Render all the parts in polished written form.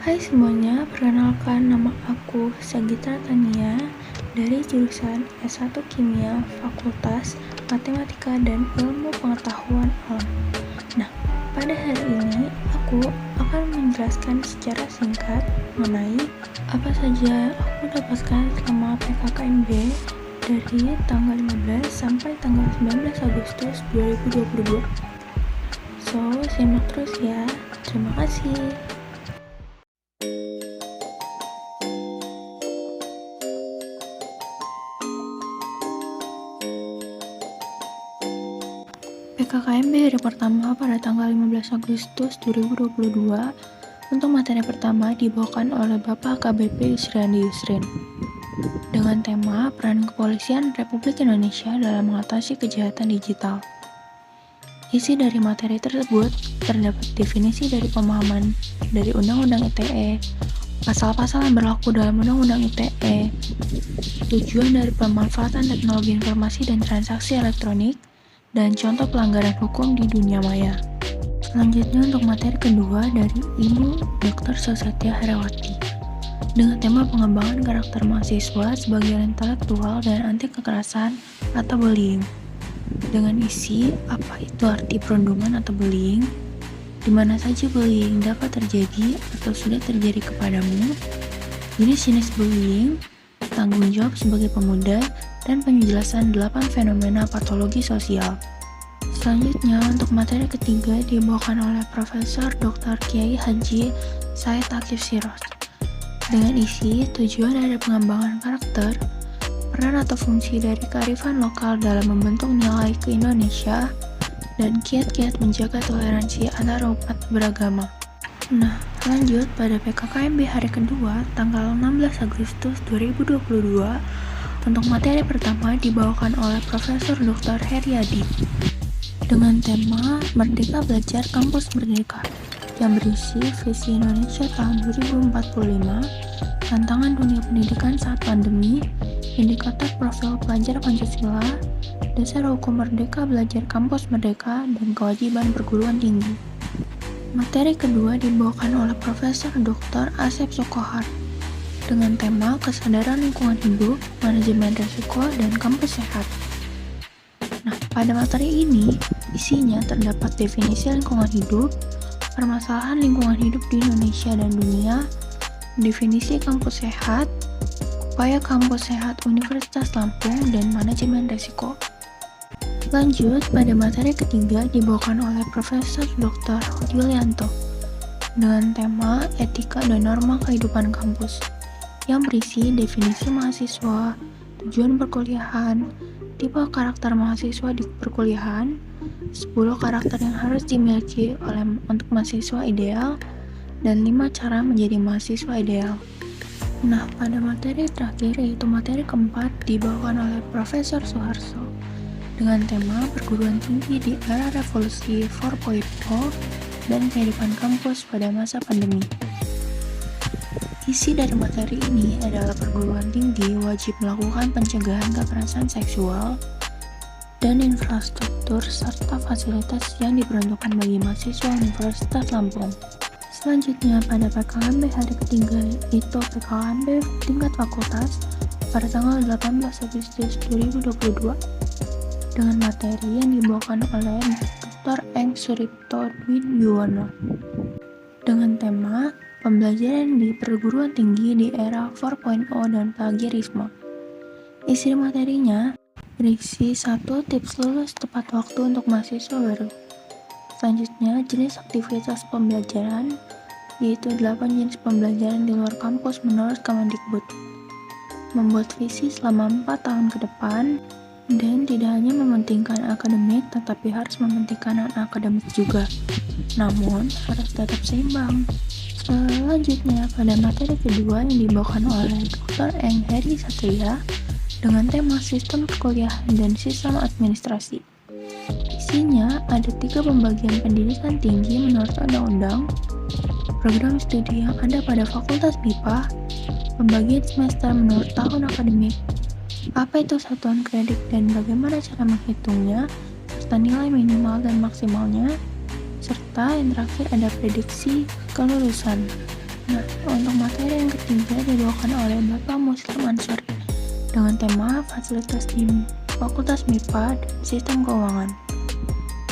Hai semuanya, perkenalkan nama aku Sagita Tania dari jurusan S1 Kimia Fakultas Matematika dan Ilmu Pengetahuan Alam. Nah, pada hari ini aku akan menjelaskan secara singkat mengenai apa saja yang aku dapatkan selama PKKMB dari tanggal 15 sampai tanggal 19 Agustus 2022. So, simak terus ya. Terima kasih. PKKMB hari pertama pada tanggal 15 Agustus 2022 untuk materi pertama dibawakan oleh Bapak KBP Yusriandi Yusrin dengan tema peran kepolisian Republik Indonesia dalam mengatasi kejahatan digital. Isi dari materi tersebut terdapat definisi dari pemahaman dari Undang-Undang ITE, pasal-pasal yang berlaku dalam Undang-Undang ITE, tujuan dari pemanfaatan teknologi informasi dan transaksi elektronik, dan contoh pelanggaran hukum di dunia maya. Selanjutnya untuk materi kedua dari Ibu Dr. Sosatya Herawati dengan tema pengembangan karakter mahasiswa sebagai intelektual dan anti kekerasan atau bullying. Dengan isi apa itu arti perundungan atau bullying, di mana saja bullying dapat terjadi atau sudah terjadi kepadamu, jenis-jenis bullying, tanggung jawab sebagai pemuda, dan penjelasan 8 fenomena patologi sosial. Selanjutnya untuk materi ketiga dibawakan oleh Profesor Dr. Kiai Haji Said Akif Siros dengan isi tujuan dari pengembangan karakter, peran atau fungsi dari kearifan lokal dalam membentuk nilai ke-Indonesia, dan kiat-kiat menjaga toleransi antar umat beragama. Nah, lanjut pada PKKMB hari kedua tanggal 16 Agustus 2022 untuk materi pertama dibawakan oleh Profesor Dr. Heriadi dengan tema Merdeka Belajar Kampus Merdeka yang berisi visi Indonesia tahun 2045, tantangan dunia pendidikan saat pandemi, indikator profil pelajar Pancasila, dasar hukum Merdeka Belajar Kampus Merdeka, dan kewajiban perguruan tinggi. Materi kedua dibawakan oleh Profesor Dr. Asep Sukohar dengan tema kesadaran lingkungan hidup, manajemen risiko, dan kampus sehat. Nah, pada materi ini, isinya terdapat definisi lingkungan hidup, permasalahan lingkungan hidup di Indonesia dan dunia, definisi kampus sehat, upaya kampus sehat Universitas Lampung, dan manajemen risiko. Lanjut, pada materi ketiga dibawakan oleh Profesor Dr. Yulianto dengan tema etika dan norma kehidupan kampus yang berisi definisi mahasiswa, tujuan perkuliahan, tipe karakter mahasiswa di perkuliahan, 10 karakter yang harus dimiliki untuk mahasiswa ideal, dan 5 cara menjadi mahasiswa ideal. Nah, pada materi terakhir yaitu materi keempat dibawakan oleh Profesor Suharso dengan tema perguruan tinggi di era revolusi 4.0 dan kehidupan kampus pada masa pandemi. Isi dari materi ini adalah perguruan tinggi wajib melakukan pencegahan kekerasan seksual dan infrastruktur serta fasilitas yang diperuntukkan bagi mahasiswa Universitas Lampung. Selanjutnya pada PKKMB hari ketiga yaitu PKKMB tingkat fakultas pada tanggal 18 Agustus 2022 dengan materi yang dibawakan oleh Dr. Eng Suripto Dwi Yuwono dengan tema pembelajaran di perguruan tinggi di era 4.0 dan plagiarisme. Isi materinya berisi 1 tips lulus tepat waktu untuk mahasiswa baru. Selanjutnya, jenis aktivitas pembelajaran, yaitu 8 jenis pembelajaran di luar kampus menurut Kemendikbud. Membuat visi selama 4 tahun ke depan, dan tidak hanya mementingkan akademik, tetapi harus mementingkan non-akademik juga. Namun, harus tetap seimbang. Selanjutnya, pada materi kedua yang dibawakan oleh Dr. Eng Heri Satria dengan tema sistem perkuliahan dan sistem administrasi. Isinya ada 3 pembagian pendidikan tinggi menurut undang-undang, program studi yang ada pada Fakultas BIPA, pembagian semester menurut tahun akademik, apa itu satuan kredit dan bagaimana cara menghitungnya, serta nilai minimal dan maksimalnya, serta yang terakhir ada prediksi kelulusan. Nah, untuk materi yang ketiga dibawakan oleh Bapak Muslim Ansori dengan tema fasilitas di Fakultas MIPA dan Sistem Keuangan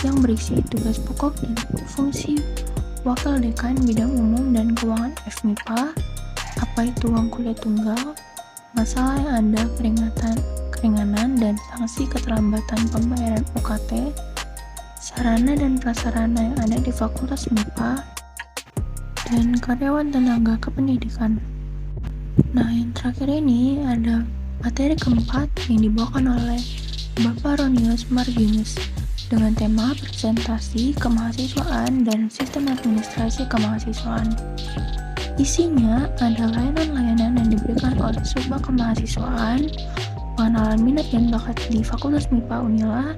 yang berisi tugas pokok dan fungsi Wakil Dekan Bidang Umum dan Keuangan FMIPA, apa itu uang kuliah tunggal, masalah yang ada keringanan dan sanksi keterlambatan pembayaran UKT, sarana dan prasarana yang ada di Fakultas MIPA, dan karyawan tenaga kependidikan. Nah, yang terakhir ini ada materi keempat yang dibawakan oleh Bapak Ronius Marginus dengan tema presentasi kemahasiswaan dan sistem administrasi kemahasiswaan. Isinya ada layanan-layanan yang diberikan oleh Subma Kemahasiswaan, pengenalan minat dan bakat di Fakultas MIPA Unila,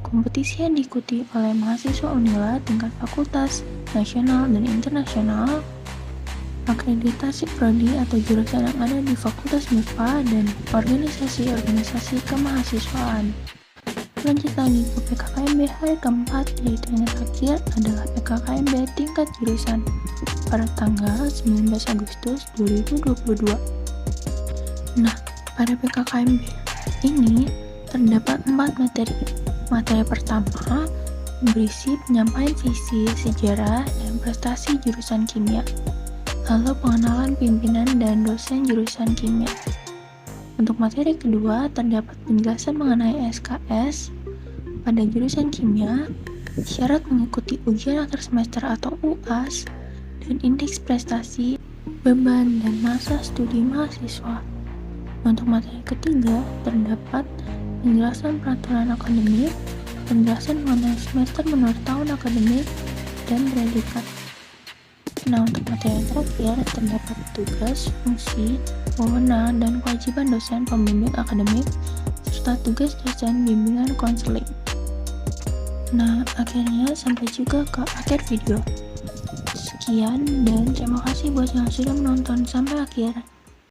kompetisi yang diikuti oleh mahasiswa Unila tingkat fakultas, nasional dan internasional, akreditasi prodi atau jurusan yang ada di Fakultas MIPA, dan organisasi-organisasi kemahasiswaan. Lanjut lagi ke PKKMB hari keempat, yaitu yang terakhir adalah PKKMB tingkat jurusan pada tanggal 19 Agustus 2022. Nah, pada PKKMB ini terdapat 4 materi. Materi pertama berisi penyampaian visi, sejarah, dan prestasi jurusan kimia. Lalu pengenalan pimpinan dan dosen jurusan kimia. Untuk materi kedua terdapat penjelasan mengenai SKS pada jurusan kimia, syarat mengikuti ujian akhir semester atau UAS, dan indeks prestasi, beban, dan masa studi mahasiswa. Untuk materi ketiga terdapat penjelasan peraturan akademik, penjelasan mengenai semester menurut tahun akademik, dan predikat. Nah, untuk materi yang terakhir terdapat tugas, fungsi, wewenang, dan kewajiban dosen pembimbing akademik, serta tugas dosen bimbingan konseling. Nah, akhirnya sampai juga ke akhir video. Sekian dan terima kasih buat yang sudah menonton sampai akhir.